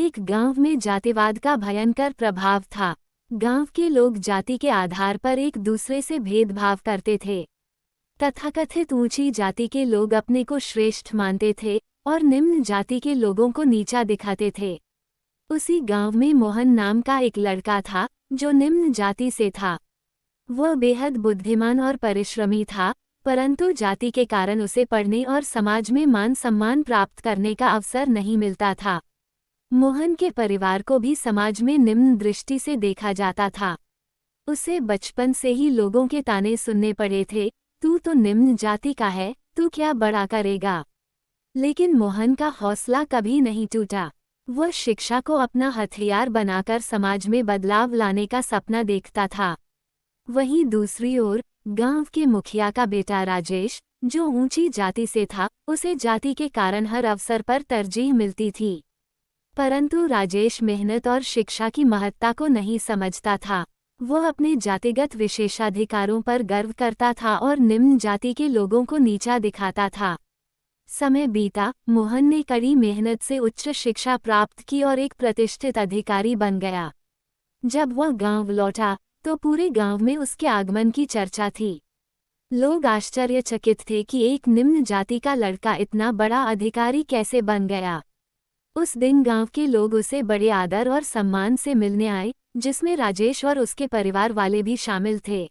एक गांव में जातिवाद का भयंकर प्रभाव था। गांव के लोग जाति के आधार पर एक दूसरे से भेदभाव करते थे। तथाकथित ऊंची जाति के लोग अपने को श्रेष्ठ मानते थे और निम्न जाति के लोगों को नीचा दिखाते थे। उसी गांव में मोहन नाम का एक लड़का था जो निम्न जाति से था। वह बेहद बुद्धिमान और परिश्रमी था, परंतु जाति के कारण उसे पढ़ने और समाज में मान सम्मान प्राप्त करने का अवसर नहीं मिलता था। मोहन के परिवार को भी समाज में निम्न दृष्टि से देखा जाता था। उसे बचपन से ही लोगों के ताने सुनने पड़े थे, तू तो निम्न जाति का है, तू क्या बड़ा करेगा। लेकिन मोहन का हौसला कभी नहीं टूटा। वह शिक्षा को अपना हथियार बनाकर समाज में बदलाव लाने का सपना देखता था। वहीं दूसरी ओर गांव के मुखिया का बेटा राजेश, जो ऊंची जाति से था, उसे जाति के कारण हर अवसर पर तरजीह मिलती थी। परंतु राजेश मेहनत और शिक्षा की महत्ता को नहीं समझता था। वह अपने जातिगत विशेषाधिकारों पर गर्व करता था और निम्न जाति के लोगों को नीचा दिखाता था। समय बीता, मोहन ने कड़ी मेहनत से उच्च शिक्षा प्राप्त की और एक प्रतिष्ठित अधिकारी बन गया। जब वह गांव लौटा तो पूरे गांव में उसके आगमन की चर्चा थी। लोग आश्चर्यचकित थे कि एक निम्न जाति का लड़का इतना बड़ा अधिकारी कैसे बन गया। उस दिन गांव के लोग उसे बड़े आदर और सम्मान से मिलने आए, जिसमें राजेश और उसके परिवार वाले भी शामिल थे।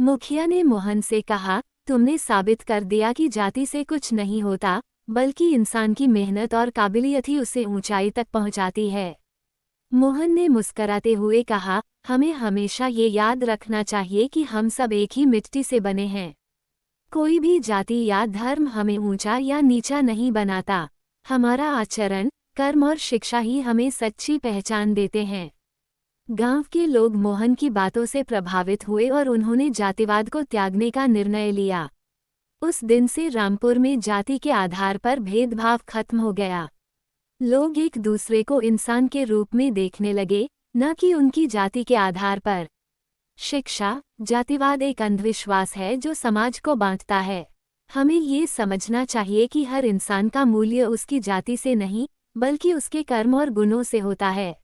मुखिया ने मोहन से कहा, तुमने साबित कर दिया कि जाति से कुछ नहीं होता, बल्कि इंसान की मेहनत और काबिलियत ही उसे ऊंचाई तक पहुंचाती है। मोहन ने मुस्कराते हुए कहा, हमें हमेशा ये याद रखना चाहिए कि हम सब एक ही मिट्टी से बने हैं। कोई भी जाति या धर्म हमें ऊंचा या नीचा नहीं बनाता। हमारा आचरण, कर्म और शिक्षा ही हमें सच्ची पहचान देते हैं। गांव के लोग मोहन की बातों से प्रभावित हुए और उन्होंने जातिवाद को त्यागने का निर्णय लिया। उस दिन से रामपुर में जाति के आधार पर भेदभाव खत्म हो गया। लोग एक दूसरे को इंसान के रूप में देखने लगे, न कि उनकी जाति के आधार पर। शिक्षा, जातिवाद एक अंधविश्वास है जो समाज को बांटता है। हमें ये समझना चाहिए कि हर इंसान का मूल्य उसकी जाति से नहीं, बल्कि उसके कर्म और गुणों से होता है।